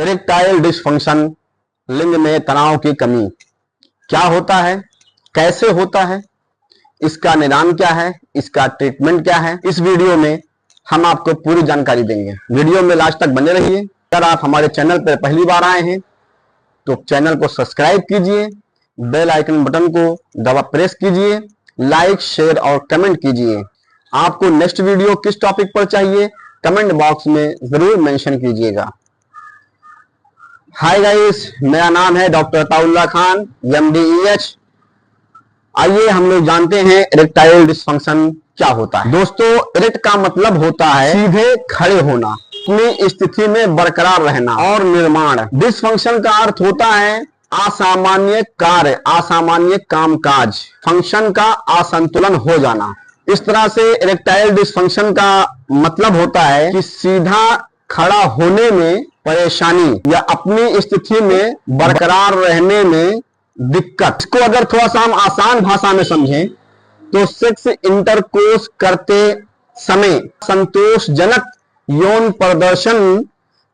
Erectile dysfunction, लिंग में तनाव की कमी क्या होता है, कैसे होता है, इसका निदान क्या है, इसका ट्रीटमेंट क्या है, इस वीडियो में हम आपको पूरी जानकारी देंगे। वीडियो में लास्ट तक बने रहिए। अगर आप हमारे चैनल पर पहली बार आए हैं तो चैनल को सब्सक्राइब कीजिए, बेल आइकन बटन को दबा प्रेस कीजिए, लाइक शेयर और कमेंट कीजिए। आपको नेक्स्ट वीडियो किस टॉपिक पर चाहिए कमेंट बॉक्स में जरूर मेंशन कीजिएगा। हाय गाइस, मेरा नाम है डॉक्टर अताउल्लाह खान, MD/EH। आइए हम लोग जानते हैं इरेक्टाइल डिसफंक्शन क्या होता है। दोस्तों, इरेक्ट का मतलब होता है सीधे खड़े होना, अपनी स्थिति में बरकरार रहना और निर्माण। डिसफंक्शन का अर्थ होता है असामान्य कार्य, असामान्य कामकाज, फंक्शन का असंतुलन हो जाना। इस तरह से इरेक्टाइल डिसफंक्शन का मतलब होता है कि सीधा खड़ा होने में परेशानी या अपनी स्थिति में बरकरार रहने में दिक्कत। इसको अगर थोड़ा सा हम आसान भाषा में समझें तो सेक्स इंटरकोर्स करते समय संतोषजनक यौन प्रदर्शन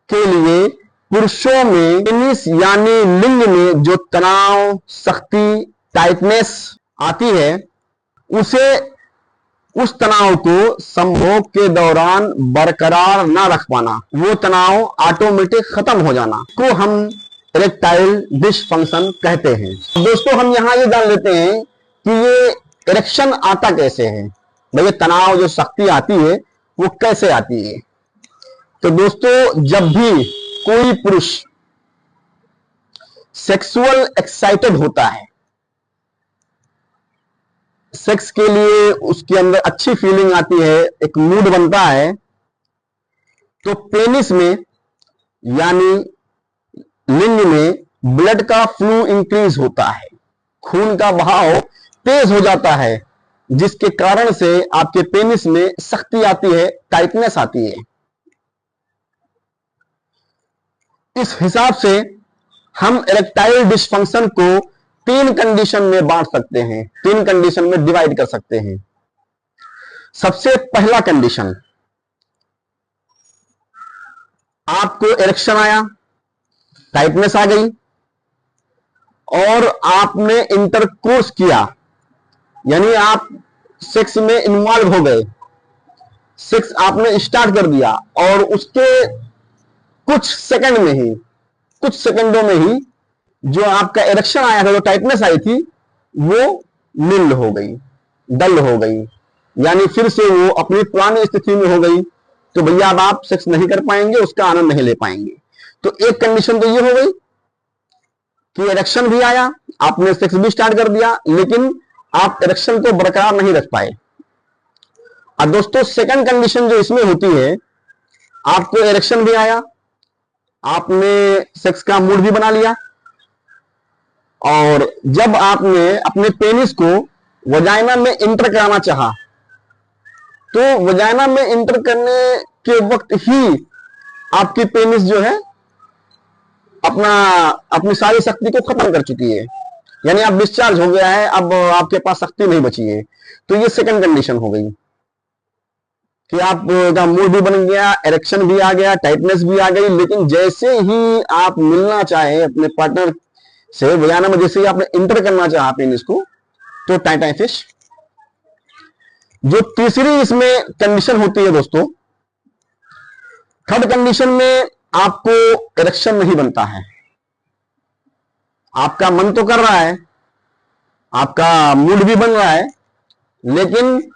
के लिए पुरुषों में पेनिस यानी लिंग में जो तनाव, शक्ति, टाइटनेस आती है, उस तनाव को संभोग के दौरान बरकरार ना रख पाना, वो तनाव ऑटोमेटिक खत्म हो जाना को हम इरेक्टाइल डिसफंक्शन कहते हैं। दोस्तों, हम यहाँ ये जान लेते हैं कि ये इरेक्शन आता कैसे है। भैया, तनाव जो शक्ति आती है वो कैसे आती है। तो दोस्तों, जब भी कोई पुरुष सेक्सुअल एक्साइटेड होता है, सेक्स के लिए उसके अंदर अच्छी फीलिंग आती है, एक मूड बनता है, तो पेनिस में यानी लिंग में ब्लड का फ्लो इंक्रीज होता है, खून का बहाव तेज हो जाता है, जिसके कारण से आपके पेनिस में शक्ति आती है, टाइटनेस आती है। इस हिसाब से हम इरेक्टाइल डिसफंक्शन को 3 कंडीशन में बांट सकते हैं, 3 कंडीशन में डिवाइड कर सकते हैं। सबसे पहला कंडीशन, आपको इरेक्शन आया, टाइटनेस आ गई और आपने इंटरकोर्स किया, यानी आप सेक्स में इन्वॉल्व हो गए, सेक्स आपने स्टार्ट कर दिया और उसके कुछ सेकंडों में ही जो आपका इरेक्शन आया था, जो टाइटनेस आई थी, वो निल हो गई, डल हो गई, यानी फिर से वो अपनी पुरानी स्थिति में हो गई। तो भैया अब आप सेक्स नहीं कर पाएंगे, उसका आनंद नहीं ले पाएंगे। तो एक कंडीशन तो ये हो गई कि इरेक्शन भी आया, आपने सेक्स भी स्टार्ट कर दिया, लेकिन आप इरेक्शन को बरकरार नहीं रख पाए। और दोस्तों, सेकंड कंडीशन जो इसमें होती है, आपको इरेक्शन भी आया, आपने सेक्स का मूड भी बना लिया और जब आपने अपने पेनिस को वजाइना में इंटर कराना चाहा, तो वजाइना में इंटर करने के वक्त ही आपकी पेनिस जो है अपनी सारी शक्ति को खत्म कर चुकी है, यानी आप डिस्चार्ज हो गया है, अब आपके पास शक्ति नहीं बची है। तो ये सेकंड कंडीशन हो गई कि आपका मूड भी बन गया, इरेक्शन भी आ गया, टाइटनेस भी आ गई, लेकिन जैसे ही आप मिलना चाहे अपने पार्टनर से वजाइना में, जैसे ही आपने इंटर करना चाहा पेनिस को, तो टाई फिश। जो तीसरी इसमें कंडीशन होती है दोस्तों, थर्ड कंडीशन में आपको इरेक्शन नहीं बनता है, आपका मन तो कर रहा है, आपका मूड भी बन रहा है, लेकिन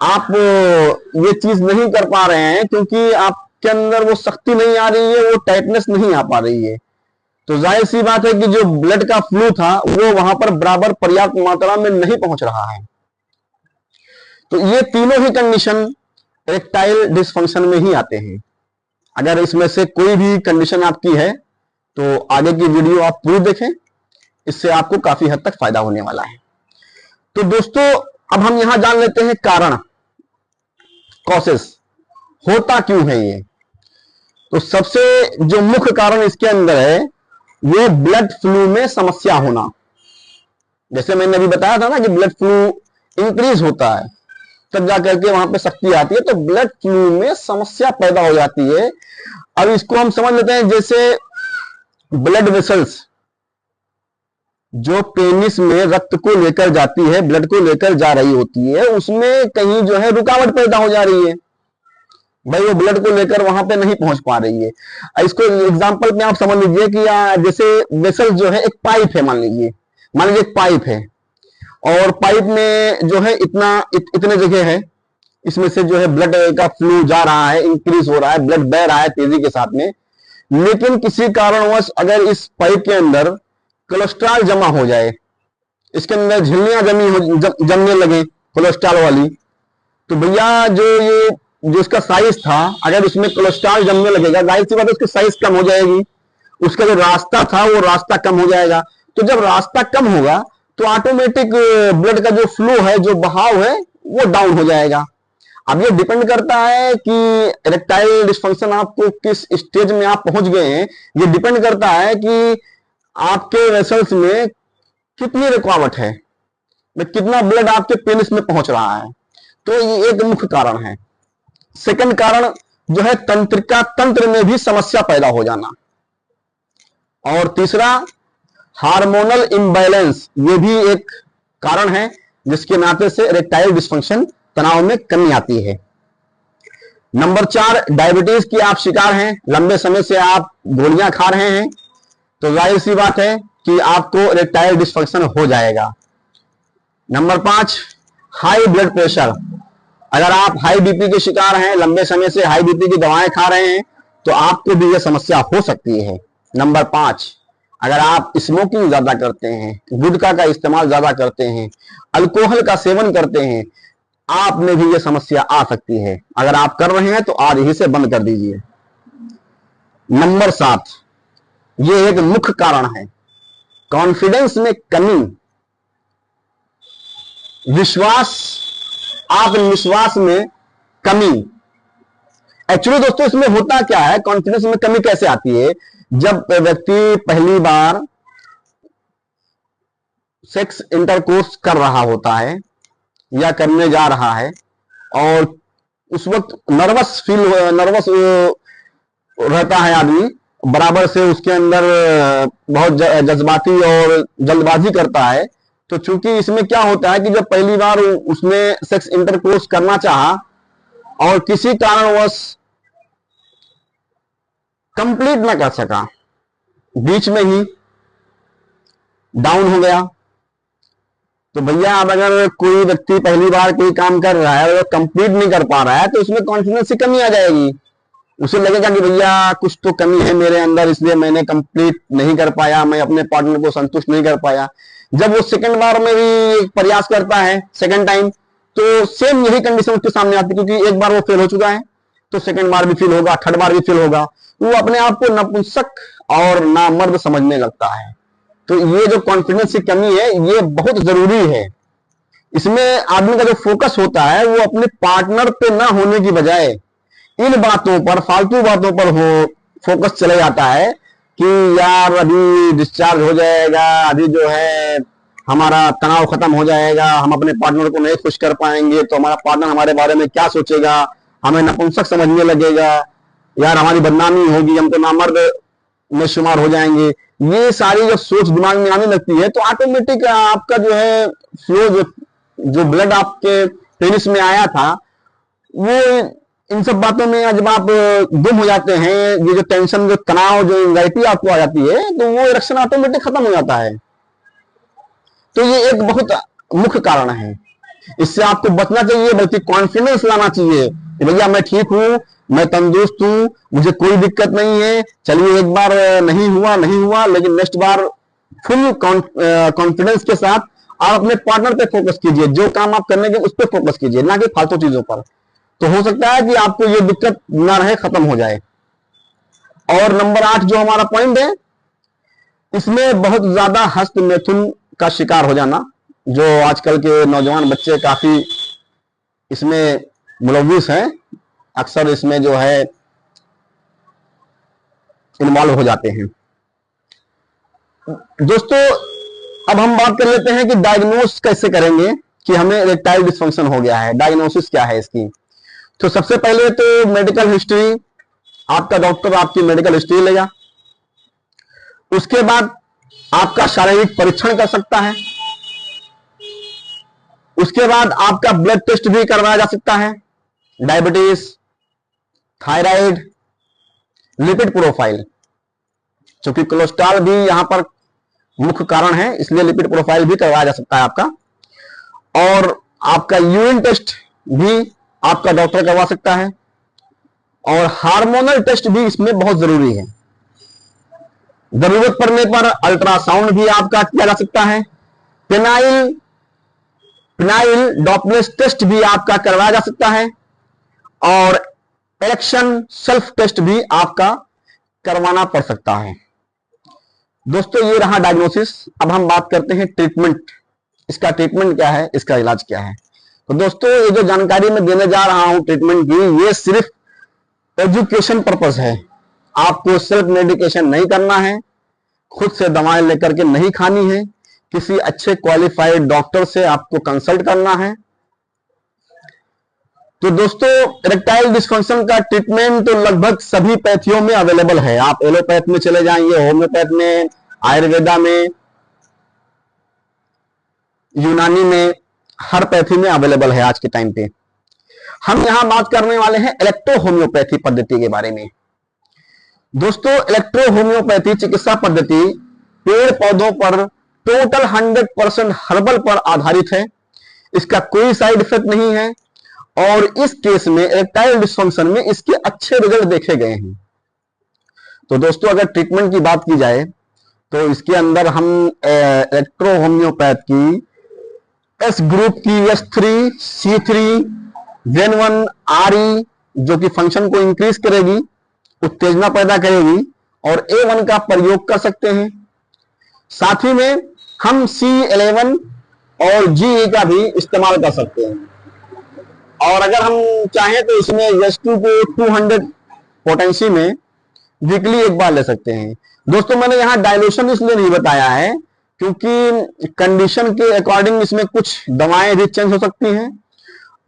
आप ये चीज नहीं कर पा रहे हैं क्योंकि आपके अंदर वो शक्ति नहीं आ रही है, वो टाइटनेस नहीं आ पा रही है। तो जाहिर सी बात है कि जो ब्लड का फ्लो था वो वहां पर बराबर पर्याप्त मात्रा में नहीं पहुंच रहा है। तो ये तीनों ही कंडीशन इरेक्टाइल डिसफंक्शन में ही आते हैं। अगर इसमें से कोई भी कंडीशन आपकी है तो आगे की वीडियो आप पूरी देखें, इससे आपको काफी हद तक फायदा होने वाला है। तो दोस्तों, अब हम यहां जान लेते हैं कारण, कॉसेस, होता क्यों है ये। तो सबसे जो मुख्य कारण इसके अंदर है वो ब्लड फ्लो में समस्या होना। जैसे मैंने अभी बताया था ना कि ब्लड फ्लो इंक्रीज होता है, तब जाकर के वहां पे शक्ति आती है, तो ब्लड फ्लो में समस्या पैदा हो जाती है। अब इसको हम समझ लेते हैं, जैसे ब्लड वेसल्स जो पेनिस में रक्त को लेकर जाती है, ब्लड को लेकर जा रही होती है, उसमें कहीं जो है रुकावट पैदा हो जा रही है भाई, वो ब्लड को लेकर वहां पे नहीं पहुंच पा रही है। इसको एग्जांपल में आप समझ लीजिए कि जैसे वेसल जो है एक पाइप है, मान लीजिए एक पाइप है, और पाइप में जो है इतने जगह है, इसमें से जो है ब्लड का फ्लो जा रहा है, इंक्रीज हो रहा है, ब्लड बह रहा है तेजी के साथ में, लेकिन किसी कारणवश अगर इस पाइप के अंदर कोलेस्ट्रॉल जमा हो जाए, इसके अंदर झिल्लियां जमने लगे कोलेस्ट्रॉल वाली, तो भैया जो इसका साइज था, अगर उसमें कोलेस्ट्रॉल जमने लगेगा, जाहिर सी बात है उसकी साइज कम हो जाएगी, उसका जो रास्ता था वो रास्ता कम हो जाएगा। तो जब रास्ता कम होगा तो ऑटोमेटिक ब्लड का जो फ्लो है, जो बहाव है, वो डाउन हो जाएगा। अब ये डिपेंड करता है कि इरेक्टाइल डिस्फंक्शन आपको किस स्टेज में आप पहुंच गए हैं, ये डिपेंड करता है कि आपके वेसल्स में कितनी रुकावट है, कितना ब्लड आपके पेनिस में पहुंच रहा है। तो ये एक मुख्य कारण है। सेकंड कारण जो है तंत्रिका तंत्र में भी समस्या पैदा हो जाना, और तीसरा हार्मोनल इम्बैलेंस, ये भी एक कारण है जिसके नाते से इरेक्टाइल डिस्फंक्शन, तनाव में कमी आती है। नंबर 4, डायबिटीज की आप शिकार हैं, लंबे समय से आप गोलियां खा रहे हैं, तो जाहिर सी बात है कि आपको इरेक्टाइल डिस्फंक्शन हो जाएगा। नंबर 5, हाई ब्लड प्रेशर, अगर आप हाई बीपी के शिकार हैं, लंबे समय से हाई बीपी की दवाएं खा रहे हैं, तो आपको भी यह समस्या हो सकती है। नंबर 5, अगर आप स्मोकिंग ज्यादा करते हैं, गुटखा का इस्तेमाल ज्यादा करते हैं, अल्कोहल का सेवन करते हैं, आप में भी यह समस्या आ सकती है। अगर आप कर रहे हैं तो आज ही से बंद कर दीजिए। नंबर 7, यह एक मुख्य कारण है कॉन्फिडेंस में कमी, आत्मविश्वास में कमी। एक्चुअली दोस्तों इसमें होता क्या है, कॉन्फिडेंस में कमी कैसे आती है, जब व्यक्ति पहली बार सेक्स इंटरकोर्स कर रहा होता है या करने जा रहा है, और उस वक्त नर्वस रहता है आदमी, बराबर से उसके अंदर बहुत जज्बाती और जल्दबाजी करता है। तो चूंकि इसमें क्या होता है कि जब पहली बार उसने सेक्स इंटरकोर्स करना चाहा और किसी कारणवश कंप्लीट ना कर सका, बीच में ही डाउन हो गया, तो भैया अब अगर कोई व्यक्ति पहली बार कोई काम कर रहा है और कंप्लीट नहीं कर पा रहा है, तो उसमें कॉन्फिडेंस की कमी आ जाएगी। उसे लगेगा कि भैया कुछ तो कमी है मेरे अंदर, इसलिए मैंने कंप्लीट नहीं कर पाया, मैं अपने पार्टनर को संतुष्ट नहीं कर पाया। जब वो सेकंड बार में भी प्रयास करता है, सेकंड टाइम, तो सेम यही कंडीशन उसके सामने आती है, क्योंकि एक बार वो फेल हो चुका है, तो सेकंड बार भी फेल होगा, थर्ड बार भी फेल होगा। वो अपने आप को नपुंसक और नामर्द समझने लगता है। तो ये जो कॉन्फिडेंस की कमी है, ये बहुत जरूरी है। इसमें आदमी का जो फोकस होता है वो अपने पार्टनर पे ना होने की बजाय इन बातों पर, फालतू बातों पर फोकस चले जाता है कि यार अभी डिस्चार्ज हो जाएगा, अभी जो है हमारा तनाव खत्म हो जाएगा, हम अपने पार्टनर को नहीं खुश कर पाएंगे, तो हमारा पार्टनर हमारे बारे में क्या सोचेगा, हमें नपुंसक समझने लगेगा, यार हमारी बदनामी होगी, हम तो नामर्द में शुमार हो जाएंगे। ये सारी जब सोच दिमाग में आने लगती है, तो ऑटोमेटिक आपका जो है फ्लो, जो ब्लड आपके पेनिस में आया था, वो इन सब बातों में जब आप गुम हो जाते हैं, ये जो टेंशन, जो तनाव, जो एंजाइटी आपको आ जाती है, तो वो इरेक्शन ऑटोमेटिक खत्म हो जाता है। तो ये एक बहुत मुख्य कारण है, इससे आपको बचना चाहिए, बल्कि कॉन्फिडेंस लाना चाहिए कि भैया मैं ठीक हूं, मैं तंदुरुस्त हूं, मुझे कोई दिक्कत नहीं है, चलिए एक बार नहीं हुआ, लेकिन नेक्स्ट बार फुल कॉन्फिडेंस के साथ आप अपने पार्टनर पे फोकस कीजिए, जो काम आप करने के उस पर फोकस कीजिए, ना कि फालतू चीजों पर। तो हो सकता है कि आपको ये दिक्कत ना रहे, खत्म हो जाए। और नंबर 8 जो हमारा पॉइंट है, इसमें बहुत ज्यादा हस्त मैथुन का शिकार हो जाना, जो आजकल के नौजवान बच्चे काफी इसमें मुलव्विस हैं, अक्सर इसमें जो है इन्वॉल्व हो जाते हैं। दोस्तों अब हम बात कर लेते हैं कि डायग्नोस कैसे करेंगे कि हमें इरेक्टाइल डिस्फंक्शन हो गया है, डायग्नोसिस क्या है इसकी। तो सबसे पहले तो मेडिकल हिस्ट्री, आपका डॉक्टर आपकी मेडिकल हिस्ट्री लेगा, उसके बाद आपका शारीरिक परीक्षण कर सकता है। उसके बाद आपका ब्लड टेस्ट भी करवाया जा सकता है, डायबिटीज, थायराइड, लिपिड प्रोफाइल, क्योंकि कोलेस्ट्रॉल भी यहां पर मुख्य कारण है, इसलिए लिपिड प्रोफाइल भी करवाया जा सकता है आपका। और आपका यूरिन टेस्ट भी आपका डॉक्टर करवा सकता है, और हार्मोनल टेस्ट भी इसमें बहुत जरूरी है। जरूरत पड़ने पर अल्ट्रासाउंड भी आपका किया जा सकता है। पेनाइल डॉपलर टेस्ट भी आपका करवाया जा सकता है, और इरेक्शन सेल्फ टेस्ट भी आपका करवाना पड़ सकता है। दोस्तों ये रहा डायग्नोसिस। अब हम बात करते हैं ट्रीटमेंट। इसका ट्रीटमेंट क्या है, इसका इलाज क्या है। तो दोस्तों ये जो जानकारी मैं देने जा रहा हूं ट्रीटमेंट की, ये सिर्फ एजुकेशन पर्पस है। आपको सेल्फ मेडिकेशन नहीं करना है, खुद से दवाएं लेकर के नहीं खानी है, किसी अच्छे क्वालिफाइड डॉक्टर से आपको कंसल्ट करना है। तो दोस्तों इरेक्टाइल डिस्फंक्शन का ट्रीटमेंट तो लगभग सभी पैथियों में अवेलेबल है। आप एलोपैथ में चले जाएंगे, होम्योपैथ में, आयुर्वेदा में, यूनानी में, हर पैथी में अवेलेबल है आज के टाइम पे। हम यहां बात करने वाले हैं इलेक्ट्रो होम्योपैथी पद्धति के बारे में। दोस्तों इलेक्ट्रो होम्योपैथी चिकित्सा पद्धति पेड़ पौधों पर टोटल 100% हर्बल पर आधारित है। इसका कोई साइड इफेक्ट नहीं है, और इस केस में इरेक्टाइल डिस्फंक्शन में इसके अच्छे रिजल्ट देखे गए हैं। तो दोस्तों अगर ट्रीटमेंट की बात की जाए तो इसके अंदर हम इलेक्ट्रो होम्योपैथ की एस ग्रुप की S3, C3, Zen1, RE जो कि फंक्शन को इंक्रीज करेगी, उत्तेजना पैदा करेगी, और A1 का प्रयोग कर सकते हैं। साथ ही में हम C11 और GE का भी इस्तेमाल कर सकते हैं। और अगर हम चाहें तो इसमें S2 को 200 पोटेंसी में वीकली एक बार ले सकते हैं। दोस्तों मैंने यहां डायल्यूशन इसलिए नहीं बताया है क्योंकि कंडीशन के अकॉर्डिंग इसमें कुछ दवाएं भी चेंज हो सकती हैं,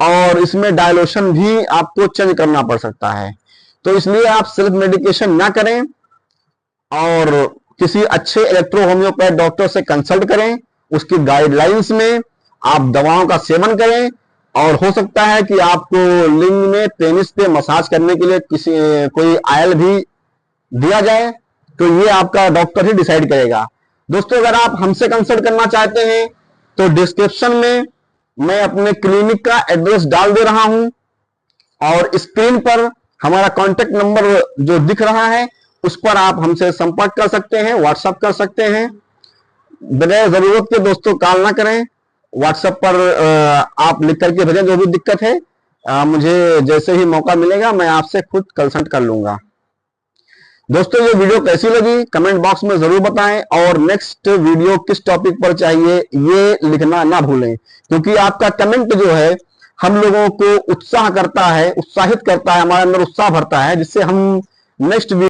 और इसमें डायल्यूशन भी आपको चेंज करना पड़ सकता है। तो इसलिए आप सेल्फ मेडिकेशन ना करें, और किसी अच्छे इलेक्ट्रो होम्योपैथ डॉक्टर से कंसल्ट करें, उसकी गाइडलाइंस में आप दवाओं का सेवन करें। और हो सकता है कि आपको लिंग में, पेनिस पे मसाज करने के लिए कोई आयल भी दिया जाए, तो ये आपका डॉक्टर ही डिसाइड करेगा। दोस्तों अगर आप हमसे कंसल्ट करना चाहते हैं तो डिस्क्रिप्शन में मैं अपने क्लिनिक का एड्रेस डाल दे रहा हूं, और स्क्रीन पर हमारा कॉन्टेक्ट नंबर जो दिख रहा है उस पर आप हमसे संपर्क कर सकते हैं, व्हाट्सएप कर सकते हैं। बगैर जरूरत के दोस्तों कॉल ना करें, व्हाट्सएप पर आप लिख करके भेजें जो भी दिक्कत है। मुझे जैसे ही मौका मिलेगा मैं आपसे खुद कंसल्ट कर लूंगा। दोस्तों ये वीडियो कैसी लगी कमेंट बॉक्स में जरूर बताएं, और नेक्स्ट वीडियो किस टॉपिक पर चाहिए ये लिखना ना भूलें, क्योंकि आपका कमेंट जो है हम लोगों को उत्साह करता है, उत्साहित करता है, हमारे अंदर उत्साह भरता है, जिससे हम नेक्स्ट